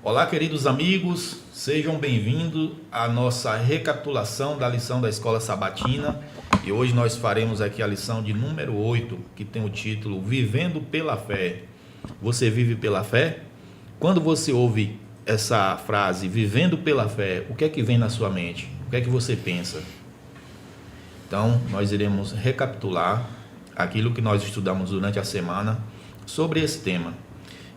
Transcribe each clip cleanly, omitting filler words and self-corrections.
Olá, queridos amigos, sejam bem-vindos à nossa recapitulação da lição da Escola Sabatina. E hoje nós faremos aqui a lição de número 8, que tem o título Vivendo pela Fé. Você vive pela fé? Quando você ouve essa frase, vivendo pela fé, o que é que vem na sua mente? O que é que você pensa? Então, nós iremos recapitular aquilo que nós estudamos durante a semana sobre esse tema.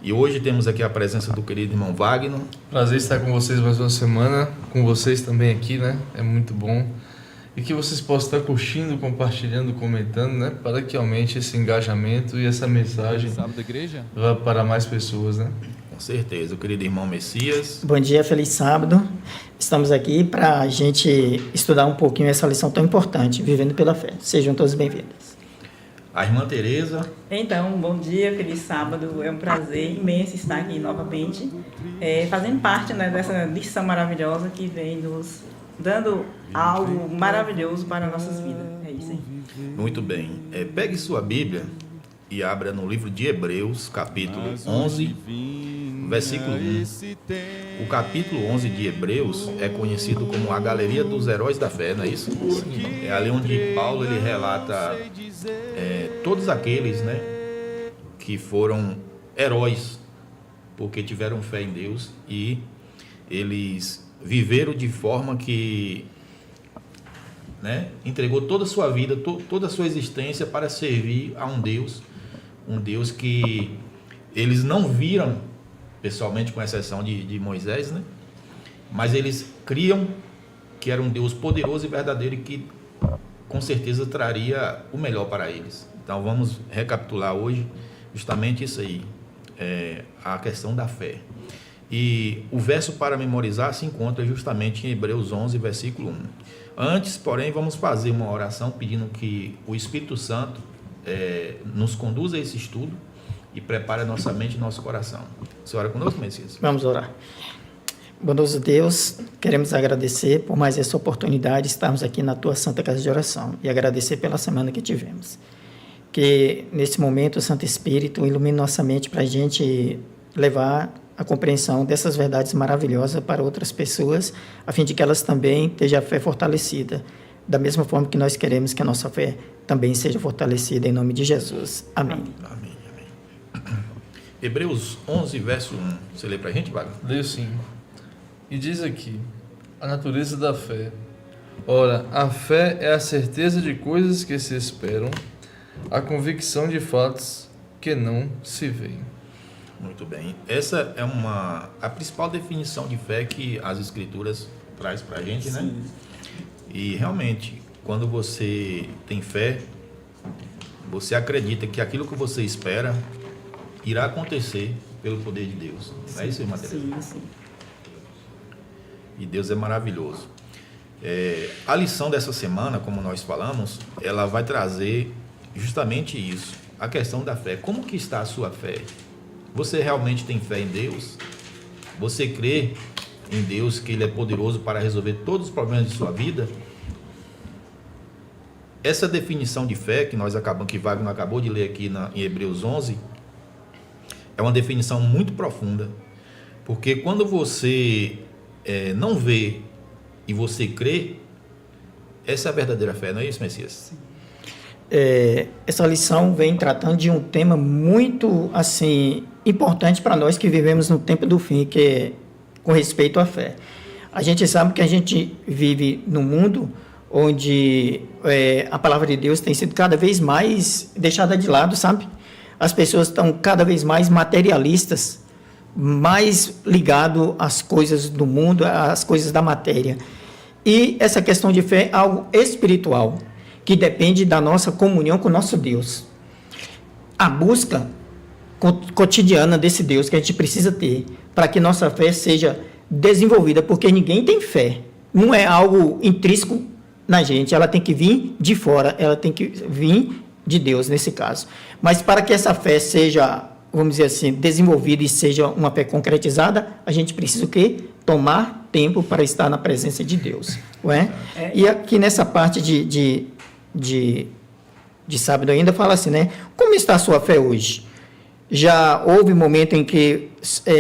E hoje temos aqui a presença do querido irmão Wagner. Prazer estar com vocês mais uma semana, com vocês também aqui, né? É muito bom. E que vocês possam estar curtindo, compartilhando, comentando, né? Para que aumente esse engajamento e essa mensagem Sábado da igreja vá para mais pessoas, né? Com certeza, o querido irmão Messias. Bom dia, feliz sábado. Estamos aqui para a gente estudar um pouquinho essa lição tão importante, Vivendo pela Fé. Sejam todos bem-vindos. A irmã Tereza. Então, bom dia, feliz sábado. É um prazer imenso estar aqui novamente, fazendo parte, né, dessa lição maravilhosa que vem nos dando algo maravilhoso para nossas vidas. É isso aí. Muito bem. Pegue sua Bíblia e abra no livro de Hebreus, capítulo 11, versículo 1. O capítulo 11 de Hebreus é conhecido como a Galeria dos Heróis da Fé, não é isso? É ali onde Paulo ele relata todos aqueles, né, que foram heróis porque tiveram fé em Deus e eles viveram de forma que, né, entregou toda a sua vida, toda a sua existência para servir a um Deus que eles não viram pessoalmente, com exceção de Moisés, né? Mas eles criam que era um Deus poderoso e verdadeiro e que com certeza traria o melhor para eles. Então vamos recapitular hoje justamente isso aí, a questão da fé. E o verso para memorizar se encontra justamente em Hebreus 11, versículo 1. Antes, porém, vamos fazer uma oração pedindo que o Espírito Santo nos conduza a esse estudo e prepare a nossa mente e nosso coração. Você ora conosco, Messias? Vamos orar. Bondoso Deus, queremos agradecer por mais essa oportunidade de estarmos aqui na Tua Santa Casa de Oração e agradecer pela semana que tivemos. Que nesse momento o Santo Espírito ilumine nossa mente para a gente levar a compreensão dessas verdades maravilhosas para outras pessoas, a fim de que elas também tenham a fé fortalecida, da mesma forma que nós queremos que a nossa fé também seja fortalecida, em nome de Jesus. Amém. Amém, amém. Hebreus 11, verso 1. Você lê para a gente, Wagner? Leio sim. E diz aqui, a natureza da fé. Ora, a fé é a certeza de coisas que se esperam, a convicção de fatos que não se veem. Muito bem. Essa é a principal definição de fé que as Escrituras traz para a gente, né? E realmente, quando você tem fé, você acredita que aquilo que você espera irá acontecer pelo poder de Deus. Não é isso, irmã Teresa? Sim, sim. E Deus é maravilhoso. A lição dessa semana, como nós falamos, ela vai trazer justamente isso, a questão da fé. Como que está a sua fé? Você realmente tem fé em Deus? Você crê em Deus que Ele é poderoso para resolver todos os problemas de sua vida? Essa definição de fé que Wagner acabou de ler aqui em Hebreus 11 é uma definição muito profunda, porque quando você não vê e você crê, essa é a verdadeira fé, não é isso, Messias? Essa lição vem tratando de um tema muito assim importante para nós que vivemos no tempo do fim, que é com respeito à fé. A gente sabe que a gente vive num mundo onde a palavra de Deus tem sido cada vez mais deixada de lado, sabe? As pessoas estão cada vez mais materialistas, mais ligado às coisas do mundo, às coisas da matéria. E essa questão de fé é algo espiritual, que depende da nossa comunhão com o nosso Deus. A busca cotidiana desse Deus que a gente precisa ter para que nossa fé seja desenvolvida, porque ninguém tem fé. Não é algo intrínseco na gente, ela tem que vir de fora, ela tem que vir de Deus nesse caso. Mas para que essa fé seja, vamos dizer assim, desenvolvida e seja uma fé concretizada, a gente precisa o quê? Tomar tempo para estar na presença de Deus. Não é? E aqui nessa parte de sábado ainda fala assim, né? Como está a sua fé hoje? Já houve momento em que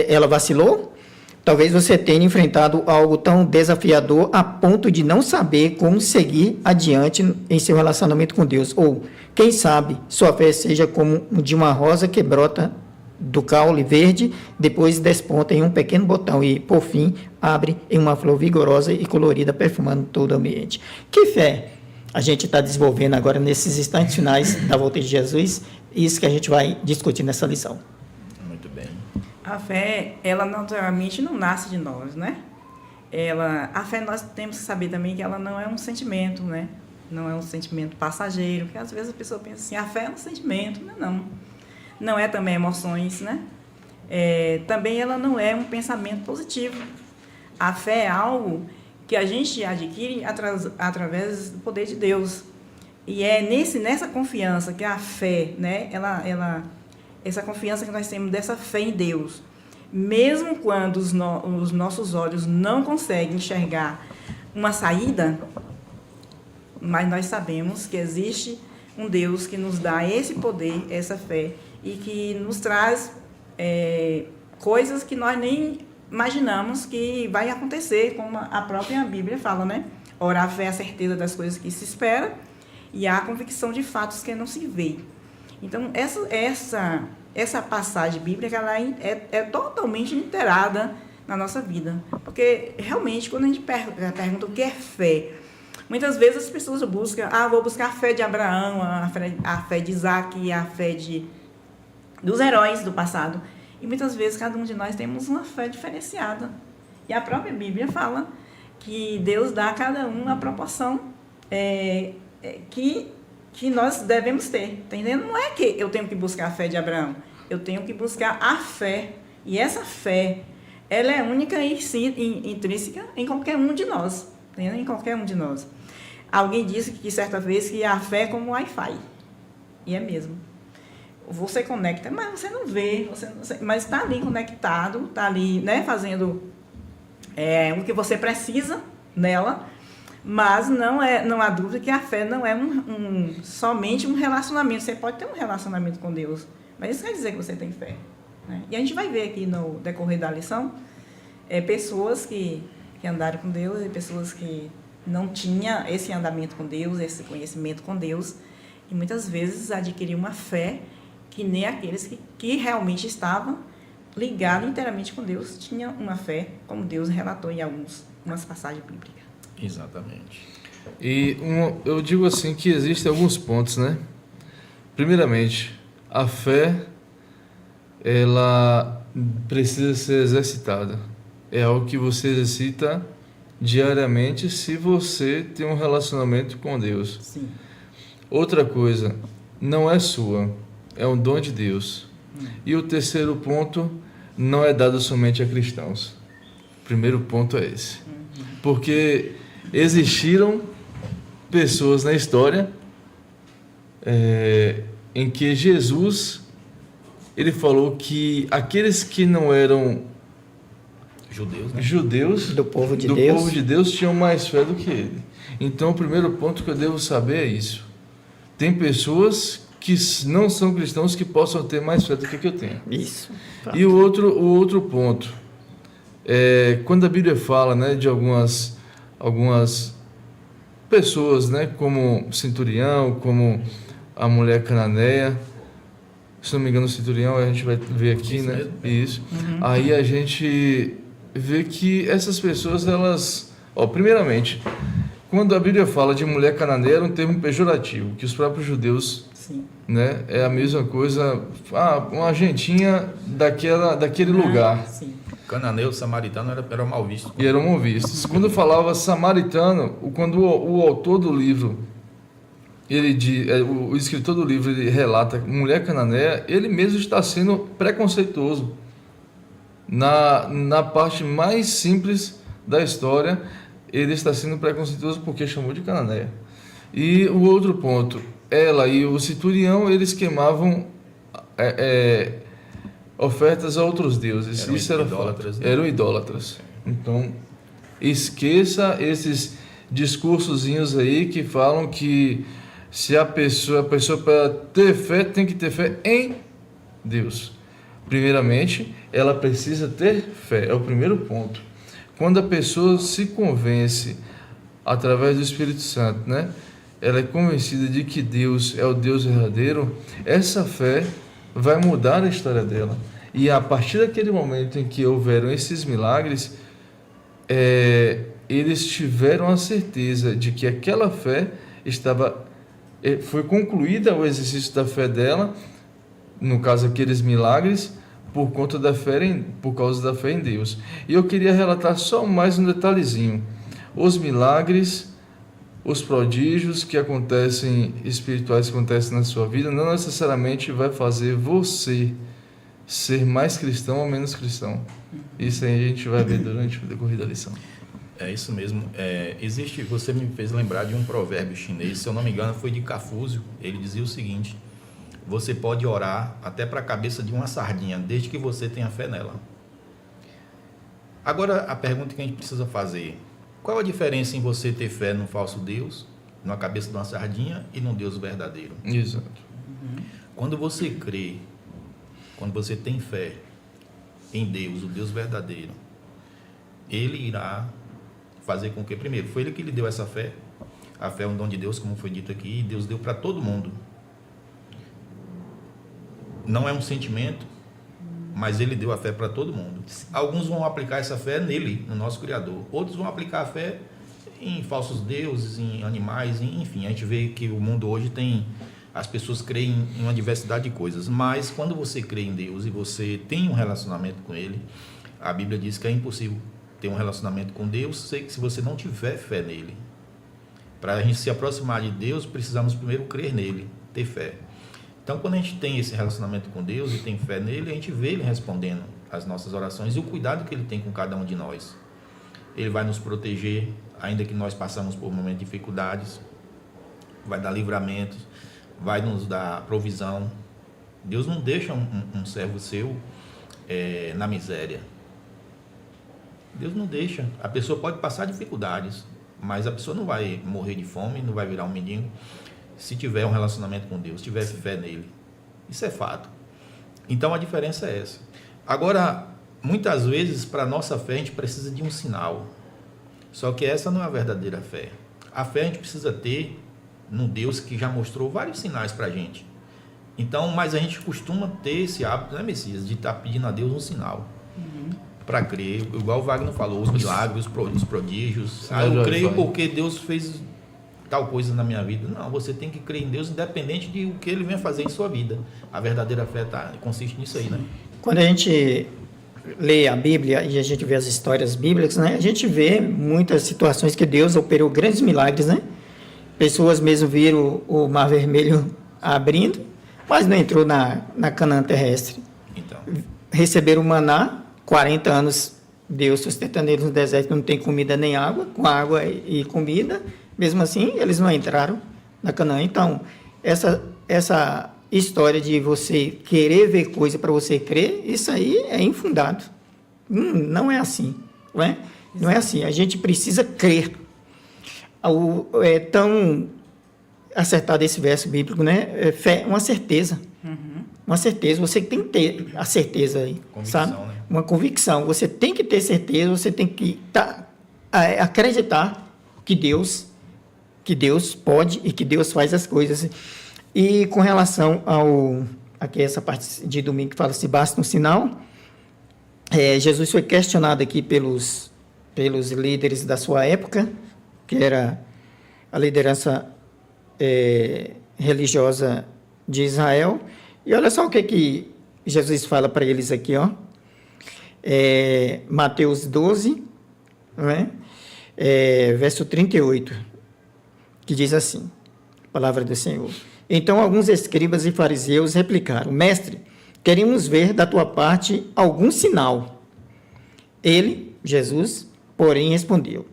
ela vacilou? Talvez você tenha enfrentado algo tão desafiador a ponto de não saber como seguir adiante em seu relacionamento com Deus. Ou, quem sabe, sua fé seja como de uma rosa que brota do caule verde, depois desponta em um pequeno botão e, por fim, abre em uma flor vigorosa e colorida, perfumando todo o ambiente. Que fé a gente está desenvolvendo agora nesses instantes finais da volta de Jesus? Isso que a gente vai discutir nessa lição. Muito bem. A fé, ela naturalmente não nasce de nós, né? A fé, nós temos que saber também que ela não é um sentimento, né? Não é um sentimento passageiro, porque às vezes a pessoa pensa assim, a fé é um sentimento, não é também emoções, né? Também ela não é um pensamento positivo. A fé é algo que a gente adquire através do poder de Deus. E é nessa confiança que a fé, né? Essa confiança que nós temos dessa fé em Deus, mesmo quando os nossos olhos não conseguem enxergar uma saída, mas nós sabemos que existe um Deus que nos dá esse poder, essa fé, e que nos traz coisas que nós nem imaginamos que vai acontecer, como a própria Bíblia fala, né? Ora, a fé é a certeza das coisas que se espera e a convicção de fatos que não se vê. Então, essa passagem bíblica ela é totalmente integrada na nossa vida. Porque, realmente, quando a gente pergunta o que é fé, muitas vezes as pessoas buscam, vou buscar a fé de Abraão, a fé de Isaac, a fé dos heróis do passado. E muitas vezes cada um de nós temos uma fé diferenciada. E a própria Bíblia fala que Deus dá a cada um a proporção que nós devemos ter, entendendo? Não é que eu tenho que buscar a fé de Abraão, eu tenho que buscar a fé, e essa fé, ela é única e intrínseca em qualquer um de nós, entendeu? Em qualquer um de nós. Alguém disse que certa vez que a fé é como Wi-Fi, e é mesmo. Você conecta, mas você não vê, mas está ali conectado, está ali, né, fazendo o que você precisa nela. Mas não há dúvida que a fé não é somente um relacionamento. Você pode ter um relacionamento com Deus, mas isso quer dizer que você tem fé, né? E a gente vai ver aqui no decorrer da lição pessoas que andaram com Deus e pessoas que não tinham esse andamento com Deus, esse conhecimento com Deus, e muitas vezes adquiriram uma fé que nem aqueles que realmente estavam ligados inteiramente com Deus tinham uma fé, como Deus relatou em algumas passagens bíblicas. Exatamente. E eu digo assim que existem alguns pontos, né? Primeiramente, a fé, ela precisa ser exercitada. É algo que você exercita diariamente se você tem um relacionamento com Deus. Sim. Outra coisa, não é sua, é um dom de Deus. E o terceiro ponto, não é dado somente a cristãos. O primeiro ponto é esse. Porque existiram pessoas na história em que Jesus, ele falou que aqueles que não eram judeus do povo de Deus tinham mais fé do que ele. Então, o primeiro ponto que eu devo saber é isso. Tem pessoas que não são cristãos que possam ter mais fé do que eu tenho. Isso. E o outro ponto, quando a Bíblia fala, né, de algumas pessoas, né, como o centurião, como a mulher cananeia, se não me engano o centurião, a gente vai ver aqui, isso, né? Mesmo. Isso. Uhum. Aí a gente vê que essas pessoas, elas... primeiramente, quando a Bíblia fala de mulher cananeia, era um termo pejorativo, que os próprios judeus, sim, né, é a mesma coisa, uma gentinha daquele lugar. Sim. Cananeu, samaritano eram mal vistos. E eram mal vistos. Quando falava samaritano, quando o autor do livro, o escritor do livro, ele relata mulher cananeia, ele mesmo está sendo preconceituoso. Na parte mais simples da história, ele está sendo preconceituoso porque chamou de cananeia. E o outro ponto, ela e o centurião, eles queimavam ofertas a outros deuses. Eram idólatras. Então, esqueça esses discursozinhos aí que falam que se a pessoa para ter fé tem que ter fé em Deus. Primeiramente, ela precisa ter fé, é o primeiro ponto. Quando a pessoa se convence através do Espírito Santo, né? Ela é convencida de que Deus é o Deus verdadeiro, essa fé vai mudar a história dela. E a partir daquele momento em que houveram esses milagres, eles tiveram a certeza de que aquela fé foi concluída o exercício da fé dela, no caso aqueles milagres, por causa da fé em Deus. E eu queria relatar só mais um detalhezinho. Os milagres, os prodígios que acontecem, espirituais que acontecem na sua vida, não necessariamente vai fazer você ser mais cristão ou menos cristão. Isso aí a gente vai ver durante o decorrer da lição. É isso mesmo. Você me fez lembrar de um provérbio chinês, se eu não me engano foi de Confúcio. Ele dizia o seguinte: você pode orar até para a cabeça de uma sardinha, desde que você tenha fé nela. Agora, a pergunta que a gente precisa fazer: qual a diferença em você ter fé num falso Deus, numa cabeça de uma sardinha, e num Deus verdadeiro? Exato. Quando você crê, quando você tem fé em Deus, o Deus verdadeiro, Ele irá fazer com que, primeiro, foi Ele que lhe deu essa fé. A fé é um dom de Deus, como foi dito aqui, e Deus deu para todo mundo. Não é um sentimento, mas Ele deu a fé para todo mundo. Alguns vão aplicar essa fé nele, no nosso Criador. Outros vão aplicar a fé em falsos deuses, em animais, enfim. A gente vê que o mundo hoje as pessoas creem em uma diversidade de coisas. Mas quando você crê em Deus e você tem um relacionamento com Ele, a Bíblia diz que é impossível ter um relacionamento com Deus se você não tiver fé nele. Para a gente se aproximar de Deus, precisamos primeiro crer nele, ter fé. Então, quando a gente tem esse relacionamento com Deus e tem fé nele, a gente vê Ele respondendo às nossas orações e o cuidado que Ele tem com cada um de nós. Ele vai nos proteger, ainda que nós passamos por momentos de dificuldades, vai dar livramentos, vai nos dar provisão. Deus não deixa um servo seu na miséria. Deus não deixa. A pessoa pode passar dificuldades, mas a pessoa não vai morrer de fome, não vai virar um mendigo, se tiver um relacionamento com Deus, tiver fé nele. Isso é fato. Então a diferença é essa. Agora, muitas vezes, para a nossa fé, a gente precisa de um sinal. Só que essa não é a verdadeira fé. A fé a gente precisa ter num Deus que já mostrou vários sinais para a gente. Então, mas a gente costuma ter esse hábito, né, Messias, de estar pedindo a Deus um sinal. Para crer, igual o Wagner falou, os milagres, os prodígios. Eu creio porque Deus fez tal coisa na minha vida. Não, você tem que crer em Deus independente de o que Ele venha fazer em sua vida. A verdadeira fé consiste nisso aí, né? Quando a gente lê a Bíblia e a gente vê as histórias bíblicas, né, a gente vê muitas situações que Deus operou grandes milagres, né? Pessoas mesmo viram o Mar Vermelho abrindo, mas não entrou na Canaã terrestre. Então. Receberam o maná, 40 anos Deus sustentando eles no deserto, não tem comida nem água, com água e comida, mesmo assim eles não entraram na Canaã. Então, essa história de você querer ver coisa para você crer, isso aí é infundado. Não é assim, não é? Não é assim, a gente precisa crer. É tão acertado esse verso bíblico, né? Fé, uma certeza. Uma certeza, você tem que ter a certeza aí, convicção, sabe? Né? Uma convicção, você tem que ter certeza, você tem que acreditar que Deus pode e que Deus faz as coisas. E com relação aqui essa parte de domingo que fala se basta um sinal, Jesus foi questionado aqui pelos líderes da sua época, que era a liderança religiosa de Israel. E olha só o que Jesus fala para eles aqui, ó. Mateus 12, né? Verso 38, que diz assim, a palavra do Senhor. Então alguns escribas e fariseus replicaram: Mestre, queremos ver da tua parte algum sinal. Ele, Jesus, porém respondeu: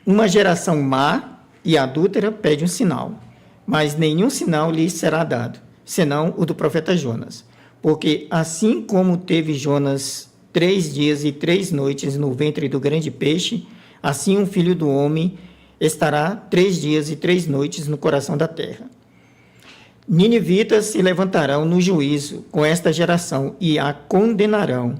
Uma geração má e adúltera pede um sinal, mas nenhum sinal lhe será dado, senão o do profeta Jonas. Porque assim como teve Jonas 3 dias e 3 noites no ventre do grande peixe, assim o Filho do Homem estará 3 dias e 3 noites no coração da terra. ninivitas se levantarão no juízo com esta geração e a condenarão,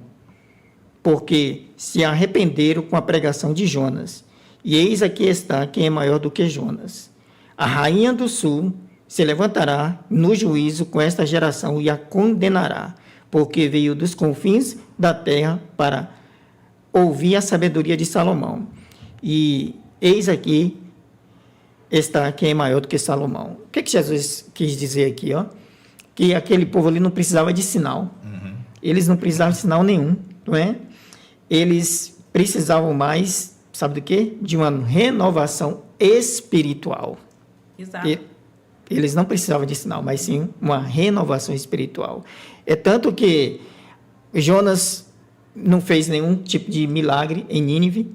porque se arrependeram com a pregação de Jonas. E eis aqui está quem é maior do que Jonas. A rainha do sul se levantará no juízo com esta geração e a condenará, porque veio dos confins da terra para ouvir a sabedoria de Salomão. E eis aqui está quem é maior do que Salomão. O que Jesus quis dizer aqui? Ó? Que aquele povo ali não precisava de sinal. Eles não precisavam de sinal nenhum, não é? Eles precisavam mais, sabe do quê? De uma renovação espiritual. Exato. Eles não precisavam de sinal, mas sim uma renovação espiritual. É tanto que Jonas não fez nenhum tipo de milagre em Nínive.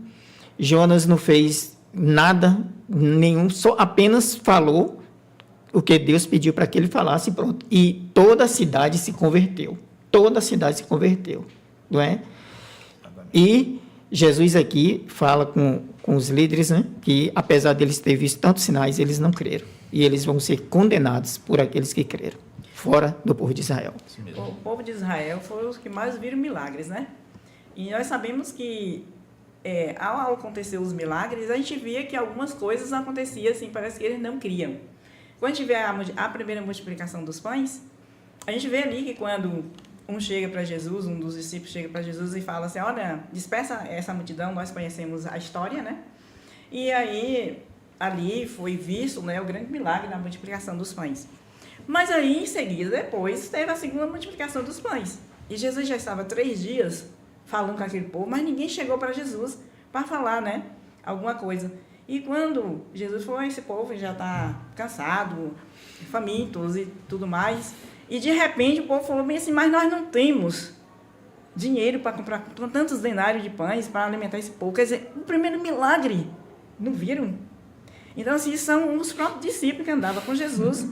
Jonas não fez nada, nenhum, só apenas falou o que Deus pediu para que ele falasse e pronto. E toda a cidade se converteu. Toda a cidade se converteu, não é? E Jesus aqui fala com os líderes, né, que apesar deles terem visto tantos sinais, eles não creram. E eles vão ser condenados por aqueles que creram, fora do povo de Israel. O povo de Israel foram os que mais viram milagres, né? E nós sabemos que ao acontecer os milagres, a gente via que algumas coisas aconteciam assim, parece que eles não criam. Quando a gente vê a primeira multiplicação dos pães, a gente vê ali que quando chega para Jesus, um dos discípulos chega para Jesus e fala assim, olha, dispersa essa multidão, nós conhecemos a história, né? E aí, ali foi visto, né, o grande milagre da multiplicação dos pães. Mas aí, em seguida, depois, teve a segunda multiplicação dos pães. E Jesus já estava 3 dias falando com aquele povo, mas ninguém chegou para Jesus para falar, né, alguma coisa. E quando Jesus falou, esse povo já está cansado, famintos e tudo mais. E de repente o povo falou bem assim, mas nós não temos dinheiro para comprar tantos denários de pães para alimentar esse povo. Quer dizer, o primeiro milagre, não viram? Então, assim, são os próprios discípulos que andavam com Jesus,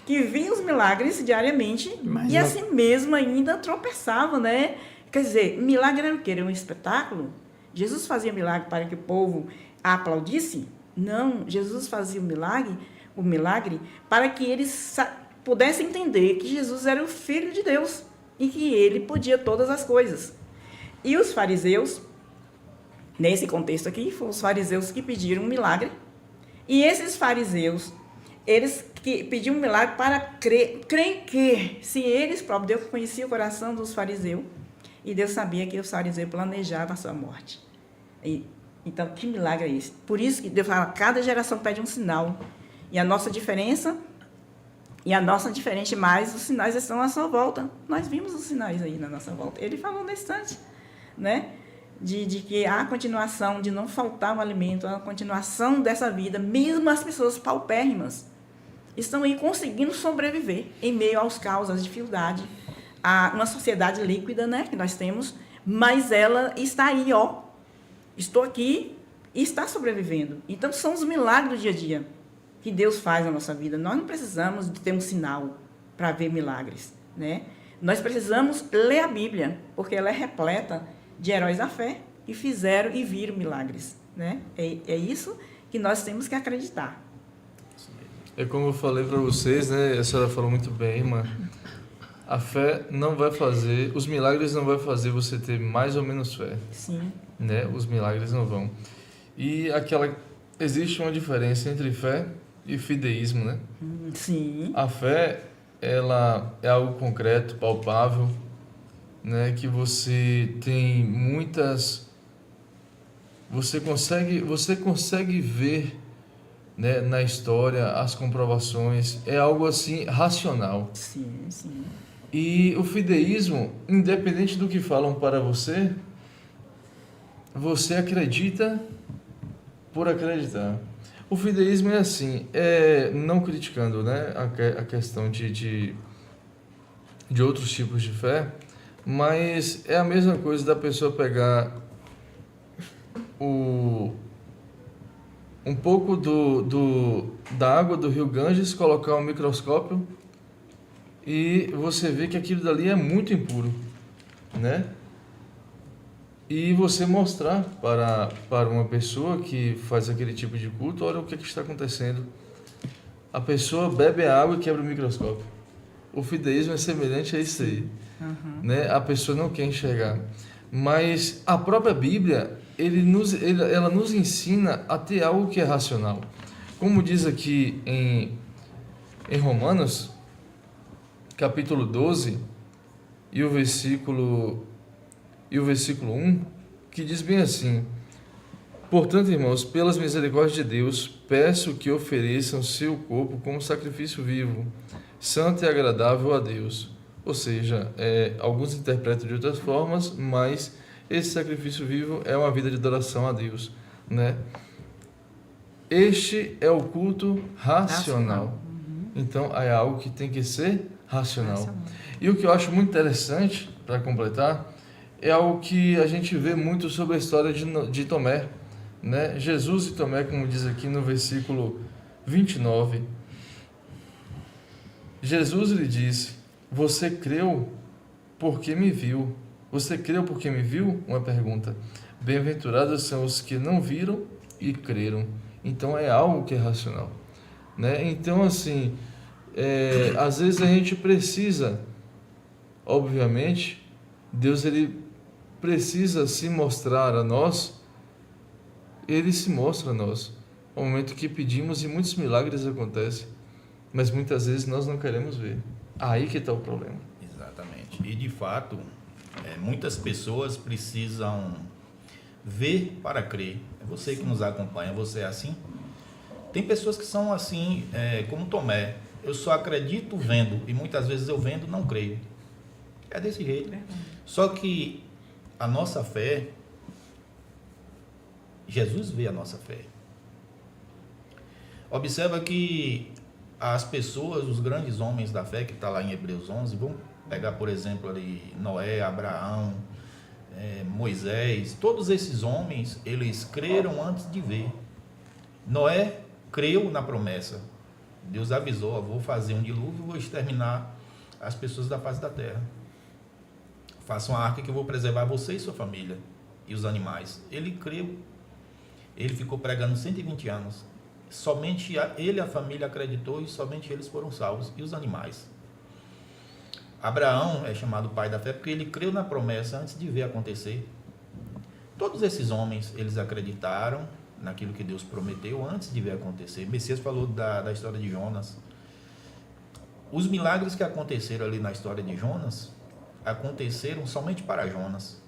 que viam os milagres diariamente e assim mesmo ainda tropeçavam, né? Quer dizer, milagre era o quê? Era um espetáculo? Jesus fazia milagre para que o povo aplaudisse? Não, Jesus fazia o milagre para que eles pudessem entender que Jesus era o Filho de Deus e que ele podia todas as coisas. E os fariseus, nesse contexto aqui, foram os fariseus que pediram um milagre. E esses fariseus, eles que pediam um milagre para creem que, se eles próprios, Deus conhecia o coração dos fariseus, e Deus sabia que os fariseus planejavam a sua morte. Então, que milagre é esse? Por isso que Deus fala, cada geração pede um sinal. E a nossa diferença... E a nossa diferente mais, os sinais estão à sua volta. Nós vimos os sinais aí na nossa volta. Ele falou nesse instante, né? De que há a continuação, de não faltar o alimento, a continuação dessa vida, mesmo as pessoas paupérrimas estão aí conseguindo sobreviver em meio aos caos, às dificuldades, a uma sociedade líquida, né, que nós temos, mas ela está aí, ó. Estou aqui e está sobrevivendo. Então, são os milagres do dia a dia que Deus faz na nossa vida. Nós não precisamos de ter um sinal para ver milagres, né? Nós precisamos ler a Bíblia, porque ela é repleta de heróis da fé que fizeram e viram milagres, né? É isso que nós temos que acreditar. É como eu falei para vocês, né? A senhora falou muito bem, irmã. A fé não vai fazer, os milagres não vai fazer você ter mais ou menos fé. Sim. Né? Os milagres não vão. E existe uma diferença entre fé e fideísmo, né? Sim. A fé, ela é algo concreto, palpável, né? Que você tem muitas... Você consegue ver, né, na história as comprovações. É algo assim racional. Sim, sim. E o fideísmo, independente do que falam para você, você acredita por acreditar. O fideísmo é assim, não criticando, né, a questão de outros tipos de fé, mas é a mesma coisa da pessoa pegar um pouco da água do rio Ganges, colocar um microscópio e você vê que aquilo dali é muito impuro, né? E você mostrar para uma pessoa que faz aquele tipo de culto, olha o que está acontecendo. A pessoa bebe a água e quebra o microscópio. O fideísmo é semelhante a isso aí. Né? A pessoa não quer enxergar. Mas a própria Bíblia, ela nos ensina a ter algo que é racional. Como diz aqui em Romanos, capítulo 12, e o versículo 1, que diz bem assim: portanto, irmãos, pelas misericórdias de Deus, peço que ofereçam seu corpo como sacrifício vivo, santo e agradável a Deus. Ou seja, alguns interpretam de outras formas, mas esse sacrifício vivo é uma vida de adoração a Deus, né? Este é o culto racional. Então, é algo que tem que ser racional. E o que eu acho muito interessante, para completar, é algo que a gente vê muito sobre a história de Tomé, né? Jesus e Tomé, como diz aqui no versículo 29, Jesus lhe disse: você creu porque me viu. Você creu porque me viu? Uma pergunta. Bem-aventurados são os que não viram e creram. Então é algo que é racional, né? Então, assim, às vezes a gente precisa, obviamente, Deus ele precisa se mostrar a nós. Ele se mostra a nós no momento que pedimos, e muitos milagres acontecem, mas muitas vezes nós não queremos ver. Aí que está o problema. Exatamente. E de fato, muitas pessoas precisam ver para crer. É você que nos acompanha, você é assim? Tem pessoas que são assim, como Tomé. Eu só acredito vendo, e muitas vezes eu vendo não creio. É desse jeito. Só que a nossa fé, Jesus vê a nossa fé. Observa que as pessoas, os grandes homens da fé, que está lá em Hebreus 11, vamos pegar, por exemplo, ali Noé, Abraão, Moisés, todos esses homens, eles creram antes de ver. Noé creu na promessa. Deus avisou: vou fazer um dilúvio, vou exterminar as pessoas da face da terra. Faça uma arca que eu vou preservar você e sua família e os animais. Ele creu. Ele ficou pregando 120 anos. Somente ele e a família acreditou, e somente eles foram salvos, e os animais. Abraão é chamado pai da fé porque ele creu na promessa antes de ver acontecer. Todos esses homens, eles acreditaram naquilo que Deus prometeu antes de ver acontecer. Messias falou da história de Jonas. Os milagres que aconteceram ali na história de Jonas aconteceram somente para Jonas.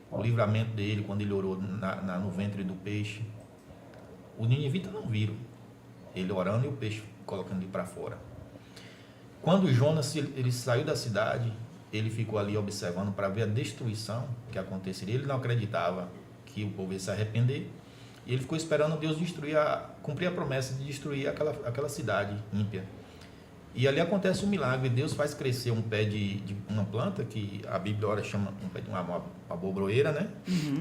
O livramento dele, quando ele orou no ventre do peixe. Os ninivitas não viram ele orando e o peixe colocando ele para fora. Quando Jonas ele saiu da cidade, ele ficou ali observando para ver a destruição que aconteceria. Ele não acreditava que o povo ia se arrepender, e ele ficou esperando Deus cumprir a promessa de destruir aquela cidade ímpia. E ali acontece um milagre. Deus faz crescer um pé de uma planta, que a Bíblia ora chama um pé de uma abobroeira, né?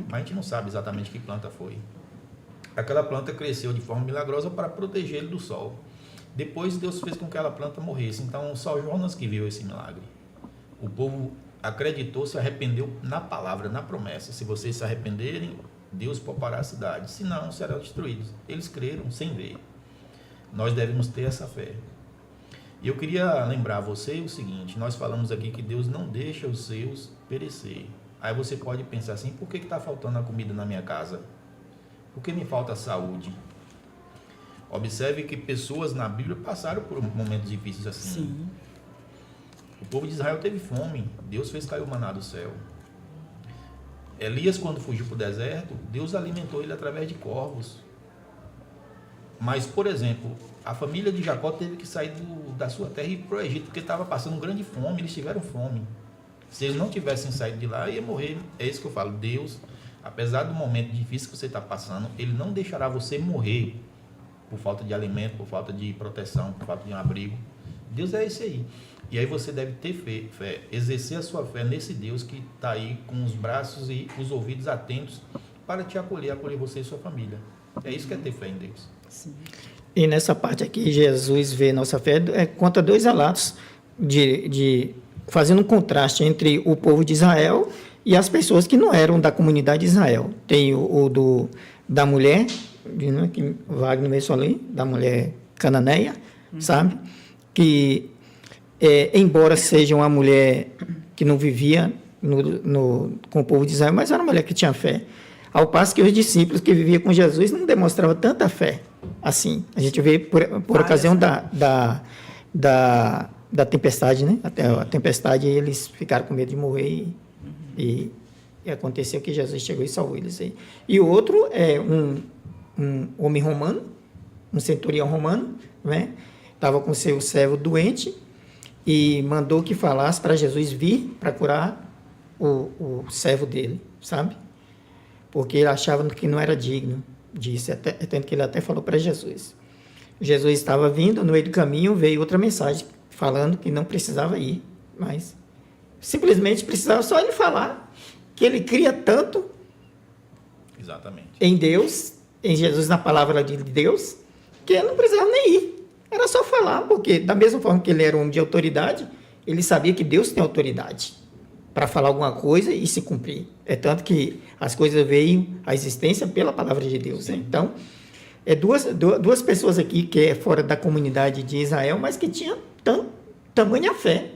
Mas a gente não sabe exatamente que planta foi. Aquela planta cresceu de forma milagrosa para proteger ele do sol. Depois Deus fez com que aquela planta morresse. Então só Jonas que viu esse milagre. O povo acreditou, se arrependeu na palavra, na promessa. Se vocês se arrependerem, Deus poupará a cidade. Se não, serão destruídos. Eles creram sem ver. Nós devemos ter essa fé. E eu queria lembrar a você o seguinte: nós falamos aqui que Deus não deixa os seus perecer. Aí você pode pensar assim: por que está faltando a comida na minha casa? Por que me falta saúde? Observe que pessoas na Bíblia passaram por momentos difíceis assim. Sim. O povo de Israel teve fome. Deus fez cair o maná do céu. Elias, quando fugiu para o deserto, Deus alimentou ele através de corvos. Mas, por exemplo, a família de Jacó teve que sair da sua terra e ir para o Egito, porque estava passando grande fome. Eles tiveram fome. Se eles não tivessem saído de lá, ia morrer. É isso que eu falo. Deus, apesar do momento difícil que você está passando, Ele não deixará você morrer por falta de alimento, por falta de proteção, por falta de um abrigo. Deus é esse aí. E aí você deve ter fé, exercer a sua fé nesse Deus que está aí com os braços e os ouvidos atentos para te acolher você e sua família. É isso que é ter fé em Deus. Sim. E nessa parte aqui, Jesus vê nossa fé, conta dois relatos fazendo um contraste entre o povo de Israel e as pessoas que não eram da comunidade de Israel. Tem da mulher, que Wagner mencionou ali, da mulher cananeia, sabe? Que, embora seja uma mulher que não vivia com o povo de Israel, mas era uma mulher que tinha fé. Ao passo que os discípulos que viviam com Jesus não demonstravam tanta fé assim. A gente vê por ocasião da tempestade, né? Até a tempestade, eles ficaram com medo de morrer e aconteceu que Jesus chegou e salvou eles aí. E o outro é um homem romano, um centurião romano, né? Estava com seu servo doente e mandou que falasse para Jesus vir para curar o servo dele, sabe? Porque ele achava que não era digno disso, tanto que ele até falou para Jesus. Jesus estava vindo, no meio do caminho veio outra mensagem falando que não precisava ir, mas simplesmente precisava só ele falar que ele cria tanto Exatamente. em Deus, em Jesus, na palavra de Deus, que ele não precisava nem ir. Era só falar, porque da mesma forma que ele era um homem de autoridade, ele sabia que Deus tem autoridade para falar alguma coisa e se cumprir. É tanto que as coisas veio à existência pela palavra de Deus. Né? Então, duas pessoas aqui que é fora da comunidade de Israel, mas que tinham tamanha fé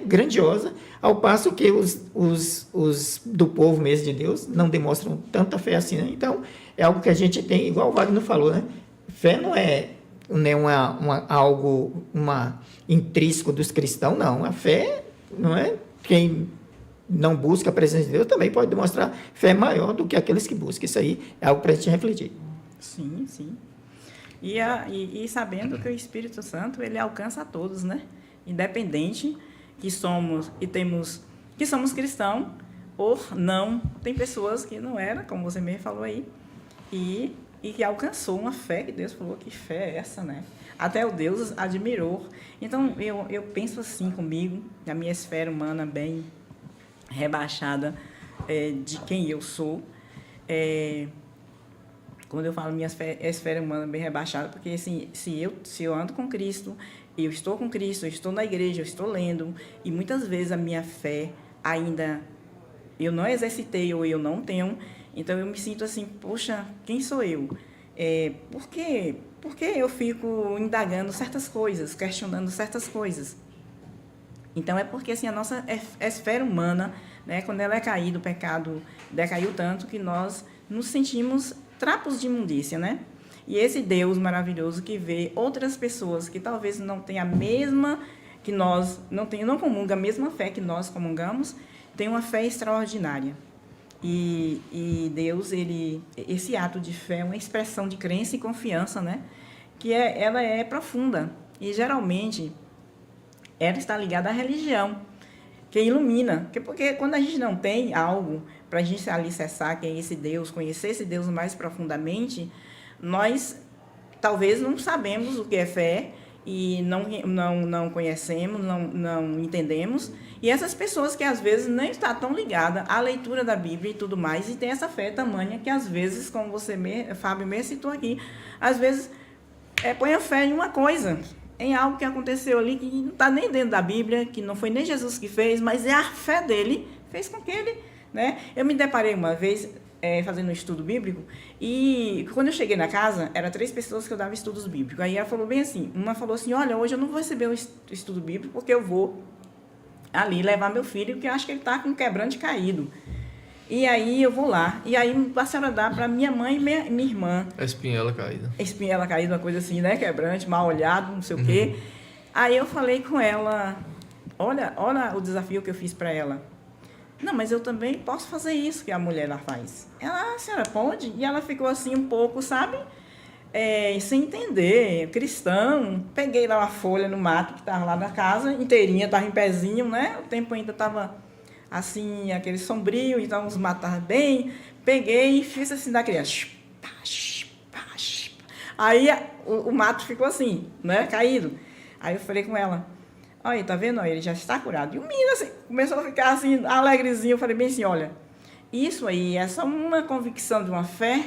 grandiosa, ao passo que os do povo mesmo de Deus não demonstram tanta fé assim. Né? Então, é algo que a gente tem, igual o Wagner falou, né? Fé não é algo intrínseco dos cristãos, não. A fé não é quem não busca a presença de Deus também pode demonstrar fé maior do que aqueles que buscam. Isso aí é algo para a gente refletir. Sim, sim. E sabendo que o Espírito Santo, ele alcança a todos, né? Independente que somos cristãos ou não. Tem pessoas que não eram, como você mesmo falou aí, e que alcançou uma fé que Deus falou, que fé é essa, né? Até o Deus admirou. Então, eu penso assim comigo, na minha esfera humana bem rebaixada de quem eu sou. Quando eu falo minha esfera humana bem rebaixada, porque assim, se eu ando com Cristo, eu estou com Cristo, eu estou na igreja, eu estou lendo, e muitas vezes a minha fé ainda eu não exercitei ou eu não tenho, então eu me sinto assim, poxa, quem sou eu? Por que eu fico indagando certas coisas, questionando certas coisas? Então, é porque assim, a nossa esfera humana, né, quando ela é caída, o pecado decaiu tanto que nós nos sentimos trapos de imundícia, né? E esse Deus maravilhoso que vê outras pessoas que talvez não tenham a mesma, que nós, não comungam a mesma fé que nós comungamos, tem uma fé extraordinária. E Deus, esse ato de fé é uma expressão de crença e confiança, né? Que ela é profunda. E, geralmente, ela está ligada à religião, que ilumina. Porque quando a gente não tem algo para a gente alicerçar quem é esse Deus, conhecer esse Deus mais profundamente, nós talvez não sabemos o que é fé e não conhecemos, não entendemos. E essas pessoas que às vezes nem estão tão ligadas à leitura da Bíblia e tudo mais, e tem essa fé tamanha que às vezes, como você, Fábio, mesmo citou aqui, às vezes põe a fé em uma coisa, em algo que aconteceu ali que não está nem dentro da Bíblia, que não foi nem Jesus que fez, mas é a fé dele, fez com que ele, né? Eu me deparei uma vez fazendo um estudo bíblico, e quando eu cheguei na casa, eram 3 pessoas que eu dava estudos bíblicos. Aí ela falou bem assim, uma falou assim, olha, hoje eu não vou receber o estudo bíblico porque eu vou ali levar meu filho, que eu acho que ele está com um quebrante caído. E aí eu vou lá, e aí a senhora dá para minha mãe e minha irmã. A espinhela caída. Espinhela caída, uma coisa assim, né? Quebrante, mal olhado, não sei o quê. Aí eu falei com ela, olha o desafio que eu fiz para ela. Não, mas eu também posso fazer isso que a mulher lá faz. Ela, a senhora pode? E ela ficou assim um pouco, sabe? Sem entender, cristão. Peguei lá uma folha no mato que estava lá na casa, inteirinha, estava em pezinho, né? O tempo ainda estava assim, aquele sombrio, então os matos estavam bem. Peguei e fiz assim da criança. Aí o mato ficou assim, né? Caído. Aí eu falei com ela, olha, tá vendo? Ele já está curado. E o menino assim, começou a ficar assim, alegrezinho. Eu falei bem assim, olha, isso aí é só uma convicção de uma fé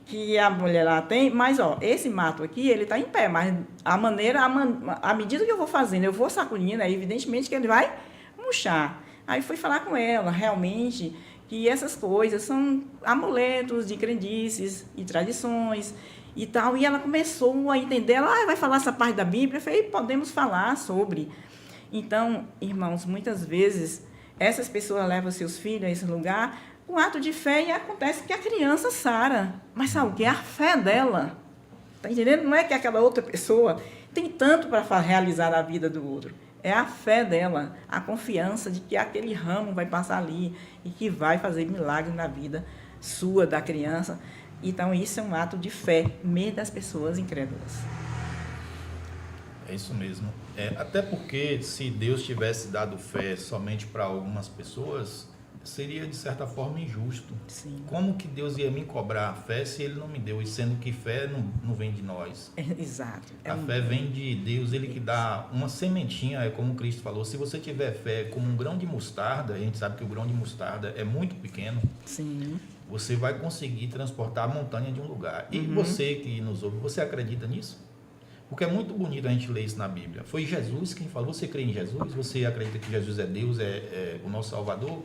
que a mulher lá tem, mas ó, esse mato aqui, ele está em pé, mas à medida que eu vou fazendo, eu vou sacudindo, aí evidentemente que ele vai murchar. Aí fui falar com ela, realmente, que essas coisas são amuletos de crendices e tradições, e tal. E ela começou a entender, ela vai falar essa parte da Bíblia? Eu falei, podemos falar sobre. Então, irmãos, muitas vezes essas pessoas levam seus filhos a esse lugar com ato de fé e acontece que a criança sara. Mas sabe o que? A fé dela. Está entendendo? Não é que aquela outra pessoa tem tanto para realizar na vida do outro. É a fé dela, a confiança de que aquele ramo vai passar ali e que vai fazer milagre na vida sua, da criança. Então, isso é um ato de fé, mesmo das pessoas incrédulas. É isso mesmo. Até porque, se Deus tivesse dado fé somente para algumas pessoas, seria, de certa forma, injusto. Sim. Como que Deus ia me cobrar a fé se Ele não me deu? E sendo que fé não vem de nós. Exato. A fé vem de Deus, Ele que dá uma sementinha, é como Cristo falou. Se você tiver fé como um grão de mostarda, a gente sabe que o grão de mostarda é muito pequeno, Sim. você vai conseguir transportar a montanha de um lugar. E você que nos ouve, você acredita nisso? Porque é muito bonito a gente ler isso na Bíblia. Foi Jesus quem falou. Você crê em Jesus? Você acredita que Jesus é Deus, é o nosso Salvador?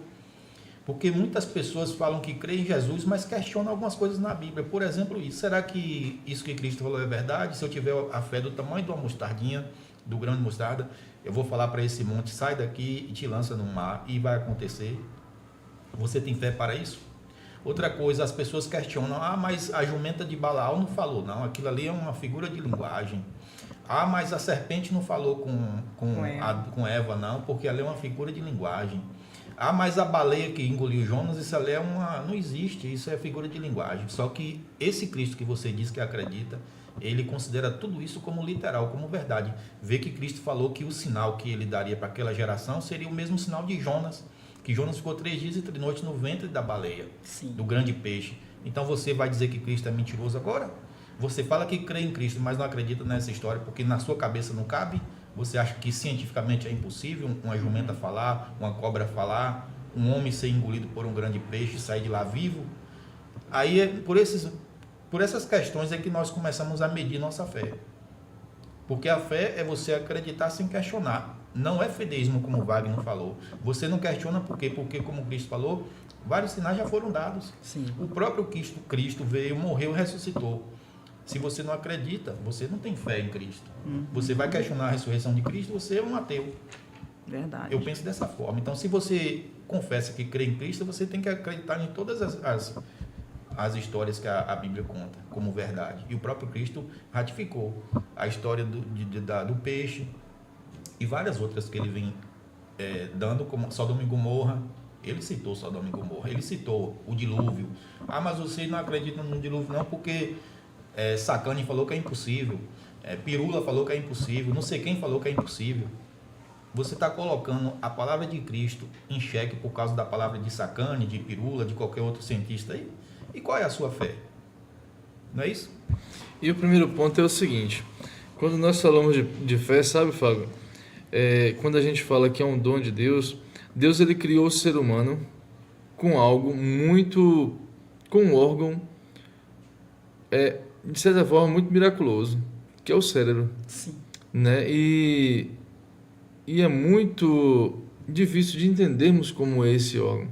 Porque muitas pessoas falam que creem em Jesus, mas questionam algumas coisas na Bíblia. Por exemplo, isso. Será que isso que Cristo falou é verdade? Se eu tiver a fé do tamanho de uma mostardinha, do grão de mostarda, eu vou falar para esse monte, sai daqui e te lança no mar, e vai acontecer. Você tem fé para isso? Outra coisa, as pessoas questionam, mas a jumenta de Balaão não falou, não, aquilo ali é uma figura de linguagem. Mas a serpente não falou com Eva, não, porque ela é uma figura de linguagem. Mas a baleia que engoliu Jonas, isso ali não existe, isso é figura de linguagem. Só que esse Cristo que você diz que acredita, ele considera tudo isso como literal, como verdade. Vê que Cristo falou que o sinal que ele daria para aquela geração seria o mesmo sinal de Jonas, que Jonas ficou 3 dias e 3 noites no ventre da baleia, Sim. do grande peixe. Então você vai dizer que Cristo é mentiroso agora? Você fala que crê em Cristo, mas não acredita nessa história, porque na sua cabeça não cabe? Você acha que cientificamente é impossível uma jumenta falar, uma cobra falar, um homem ser engolido por um grande peixe e sair de lá vivo? Aí, por essas questões é que nós começamos a medir nossa fé. Porque a fé é você acreditar sem questionar. Não é fedeísmo, como o Wagner falou. Você não questiona por quê? Porque, como Cristo falou, vários sinais já foram dados. Sim. O próprio Cristo veio, morreu, ressuscitou. Se você não acredita, você não tem fé em Cristo. Você vai questionar a ressurreição de Cristo, você é um ateu. Verdade. Eu penso dessa forma. Então, se você confessa que crê em Cristo, você tem que acreditar em todas as histórias que a Bíblia conta como verdade. E o próprio Cristo ratificou a história do peixe e várias outras que ele vem dando, como Sodoma e Gomorra. Ele citou Sodoma e Gomorra, ele citou o dilúvio. Mas vocês não acreditam no dilúvio não, porque Sacane falou que é impossível, Pirula falou que é impossível, não sei quem falou que é impossível. Você está colocando a palavra de Cristo em xeque por causa da palavra de Sacane, de Pirula, de qualquer outro cientista aí? E qual é a sua fé? Não é isso? E o primeiro ponto é o seguinte: quando nós falamos de fé, sabe, Fábio? Quando a gente fala que é um dom de Deus, Deus ele criou o ser humano com algo com um órgão, de certa forma, muito miraculoso, que é o cérebro. Sim. Né? E é muito difícil de entendermos como é esse órgão.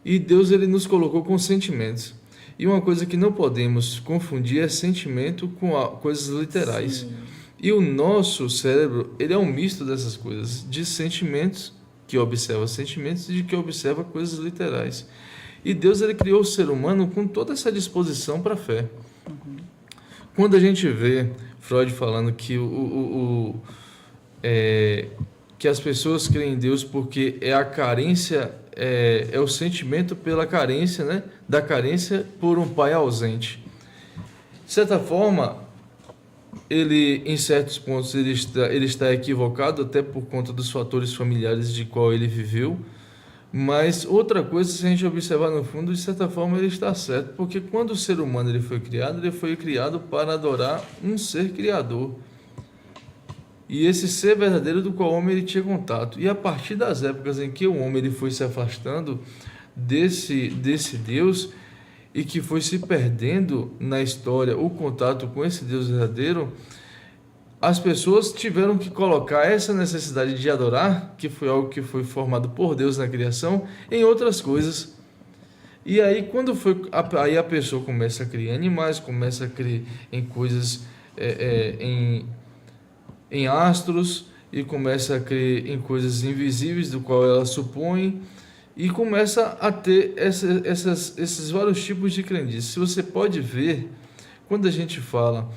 E Deus ele nos colocou com sentimentos. E uma coisa que não podemos confundir é sentimento com coisas literais. Sim. E o nosso cérebro, ele é um misto dessas coisas, de sentimentos, que observa sentimentos, e de que observa coisas literais. E Deus ele criou o ser humano com toda essa disposição para a fé. Quando a gente vê Freud falando que que as pessoas creem em Deus porque é a carência, é o sentimento pela carência, né? Da carência por um pai ausente. De certa forma, ele, em certos pontos, ele está equivocado, até por conta dos fatores familiares de qual ele viveu. Mas outra coisa, se a gente observar no fundo, de certa forma ele está certo, porque quando o ser humano ele foi criado para adorar um ser criador. E esse ser verdadeiro do qual o homem ele tinha contato. E a partir das épocas em que o homem ele foi se afastando desse Deus e que foi se perdendo na história o contato com esse Deus verdadeiro, as pessoas tiveram que colocar essa necessidade de adorar, que foi algo que foi formado por Deus na criação, em outras coisas. E aí, aí a pessoa começa a criar animais, começa a crer em coisas, em astros, e começa a crer em coisas invisíveis do qual ela supõe, e começa a ter esses vários tipos de crendice. Se você pode ver, quando a gente fala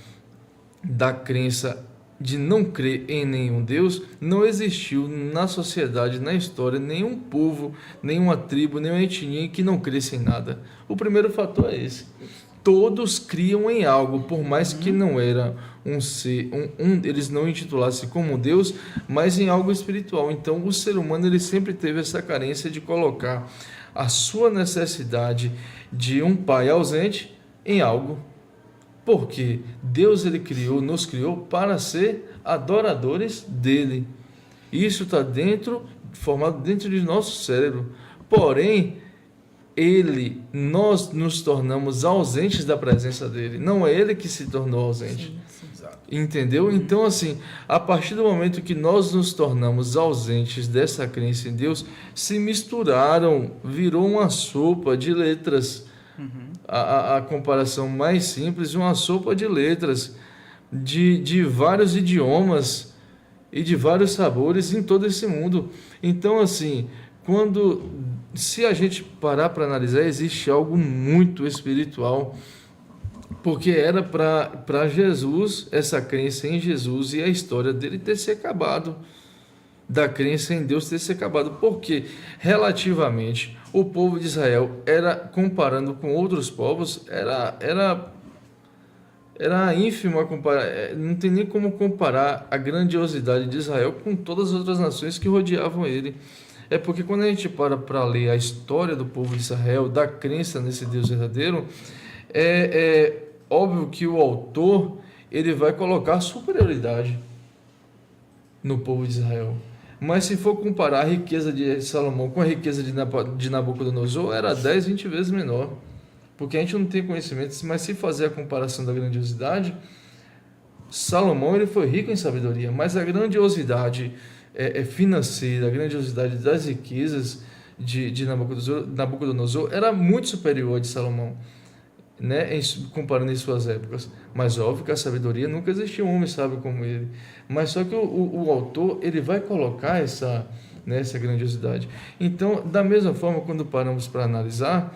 da crença de não crer em nenhum Deus, não existiu na sociedade, na história, nenhum povo, nenhuma tribo, nenhuma etnia que não cresce em nada. O primeiro fator é esse. Todos criam em algo, por mais que não era um ser, eles não intitulassem como Deus, mas em algo espiritual. Então, o ser humano ele sempre teve essa carência de colocar a sua necessidade de um pai ausente em algo. Porque Deus nos criou para ser adoradores dele. Isso está formado dentro de nosso cérebro. Porém, nós nos tornamos ausentes da presença dele. Não é ele que se tornou ausente. Sim. Entendeu? Então, assim, a partir do momento que nós nos tornamos ausentes dessa crença em Deus, se misturaram, virou uma sopa de letras. A comparação mais simples, uma sopa de letras de vários idiomas e de vários sabores em todo esse mundo. Então, assim, se a gente parar para analisar, existe algo muito espiritual, porque era para Jesus, essa crença em Jesus e a história dele ter se acabado, da crença em Deus ter se acabado, porque relativamente o povo de Israel comparando com outros povos, era ínfimo não tem nem como comparar a grandiosidade de Israel com todas as outras nações que rodeavam ele. É porque quando a gente para ler a história do povo de Israel, da crença nesse Deus verdadeiro, é óbvio que o autor ele vai colocar superioridade no povo de Israel. Mas se for comparar a riqueza de Salomão com a riqueza de Nabucodonosor, era 10, 20 vezes menor. Porque a gente não tem conhecimento, mas se fazer a comparação da grandiosidade, Salomão ele foi rico em sabedoria, mas a grandiosidade financeira, a grandiosidade das riquezas de Nabucodonosor era muito superior à de Salomão, né, comparando em suas épocas. Mas óbvio que a sabedoria nunca existiu um homem sábio como ele. Mas só que o autor ele vai colocar essa grandiosidade. Então, da mesma forma, quando paramos para analisar,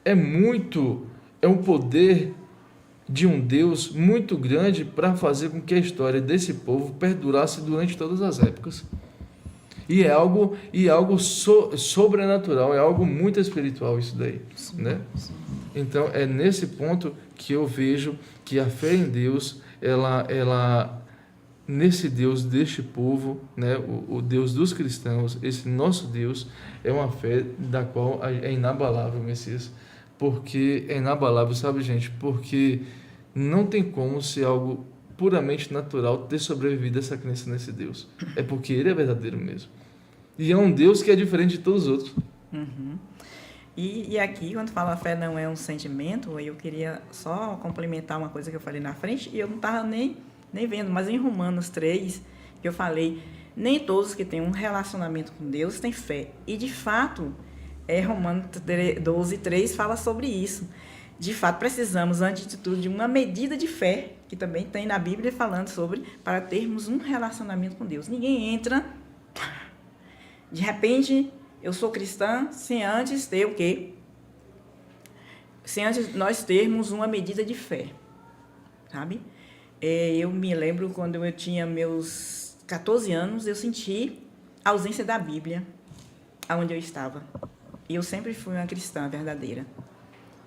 é um poder de um Deus muito grande para fazer com que a história desse povo perdurasse durante todas as épocas. E é algo sobrenatural, é algo muito espiritual isso daí, sim, né? Sim. Então, é nesse ponto que eu vejo que a fé em Deus, nesse Deus deste povo, né, o Deus dos cristãos, esse nosso Deus, é uma fé da qual é inabalável, Messias. Porque é inabalável, sabe, gente? Porque não tem como ser algo puramente natural ter sobrevivido essa crença nesse Deus. É porque ele é verdadeiro mesmo. E é um Deus que é diferente de todos os outros. Uhum. E aqui, quando fala fé não é um sentimento, eu queria só complementar uma coisa que eu falei na frente, e eu não estava nem vendo, mas em Romanos 3, que eu falei, nem todos que têm um relacionamento com Deus têm fé. E, de fato, Romanos 12:3 fala sobre isso. De fato, precisamos, antes de tudo, de uma medida de fé, que também tem na Bíblia falando sobre, para termos um relacionamento com Deus. Ninguém entra, de repente, eu sou cristã, sem antes ter o quê? Sem antes nós termos uma medida de fé, sabe? Eu me lembro quando eu tinha meus 14 anos, eu senti a ausência da Bíblia aonde eu estava. E eu sempre fui uma cristã verdadeira.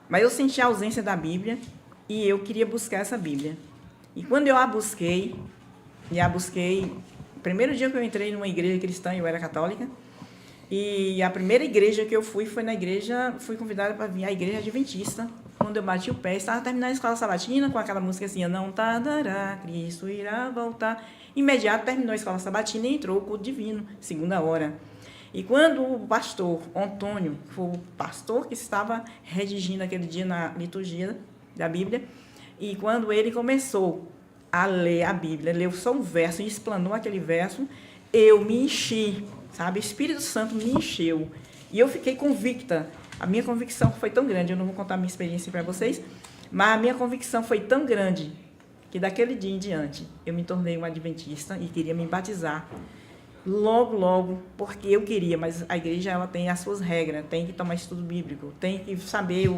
Mas eu senti a ausência da Bíblia e eu queria buscar essa Bíblia. E quando eu a busquei, o primeiro dia que eu entrei numa igreja cristã, eu era católica, e a primeira igreja que eu fui fui convidada para vir à igreja adventista. Quando eu bati o pé, estava terminando a escola sabatina com aquela música assim, não tardará, Cristo irá voltar. Imediato terminou a escola sabatina e entrou o culto divino, 2ª hora. E quando o pastor Antônio, foi o pastor que estava redigindo aquele dia na liturgia da Bíblia, e quando ele começou a ler a Bíblia, leu só um verso e explanou aquele verso, eu me enchi, sabe? O Espírito Santo me encheu. E eu fiquei convicta A minha convicção foi tão grande, eu não vou contar a minha experiência para vocês, mas a minha convicção foi tão grande que daquele dia em diante eu me tornei uma adventista e queria me batizar. Logo, porque eu queria, mas a igreja ela tem as suas regras, tem que tomar estudo bíblico, tem que saber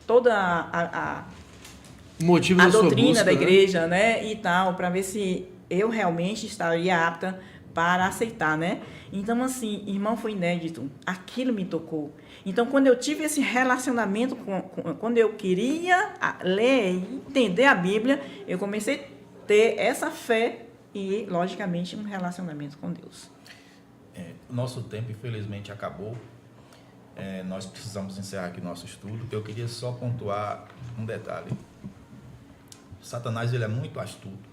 toda a motivo a da sua doutrina busca, da né? igreja, né, e tal, para ver se eu realmente estaria apta para aceitar, né? Então, assim, irmão, foi inédito. Aquilo me tocou. Então, quando eu tive esse relacionamento, quando eu queria ler e entender a Bíblia, eu comecei a ter essa fé e, logicamente, um relacionamento com Deus. Nosso tempo, infelizmente, acabou. Nós precisamos encerrar aqui nosso estudo. Eu queria só pontuar um detalhe. Satanás, ele é muito astuto.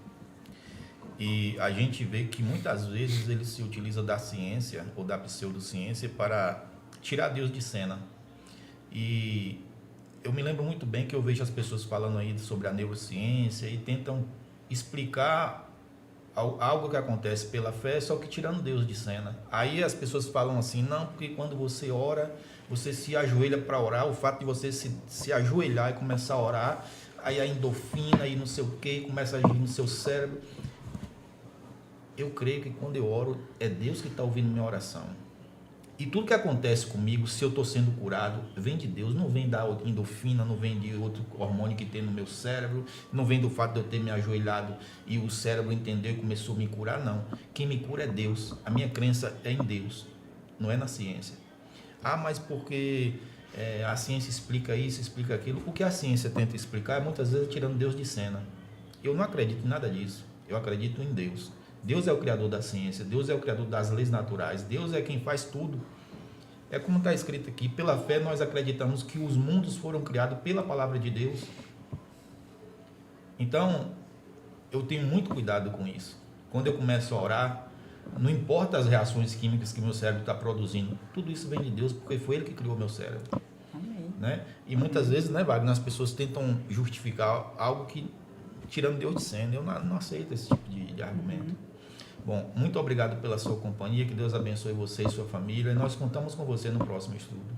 E a gente vê que muitas vezes ele se utiliza da ciência ou da pseudociência para tirar Deus de cena. E eu me lembro muito bem que eu vejo as pessoas falando aí sobre a neurociência e tentam explicar algo que acontece pela fé, só que tirando Deus de cena. Aí as pessoas falam assim, não, porque quando você ora, você se ajoelha para orar, o fato de você se ajoelhar e começar a orar, aí a endorfina e não sei o que, começa a agir no seu cérebro. Eu creio que quando eu oro, é Deus que está ouvindo minha oração. E tudo que acontece comigo, se eu estou sendo curado, vem de Deus, não vem da endorfina, não vem de outro hormônio que tem no meu cérebro, não vem do fato de eu ter me ajoelhado e o cérebro entendeu e começou a me curar, não. Quem me cura é Deus. A minha crença é em Deus, não é na ciência. Ah, mas porque a ciência explica isso, explica aquilo. O que a ciência tenta explicar é muitas vezes tirando Deus de cena. Eu não acredito em nada disso, eu acredito em Deus. Deus é o criador da ciência, Deus é o criador das leis naturais, Deus é quem faz tudo. É como está escrito aqui, pela fé nós acreditamos que os mundos foram criados pela palavra de Deus. Então, eu tenho muito cuidado com isso. Quando eu começo a orar, não importa as reações químicas que meu cérebro está produzindo, tudo isso vem de Deus, porque foi Ele que criou meu cérebro. Amém. Né? E muitas vezes, né, Wagner, as pessoas tentam justificar algo que, tirando Deus de cena, eu não aceito esse tipo de argumento. Bom, muito obrigado pela sua companhia, que Deus abençoe você e sua família, e nós contamos com você no próximo estudo.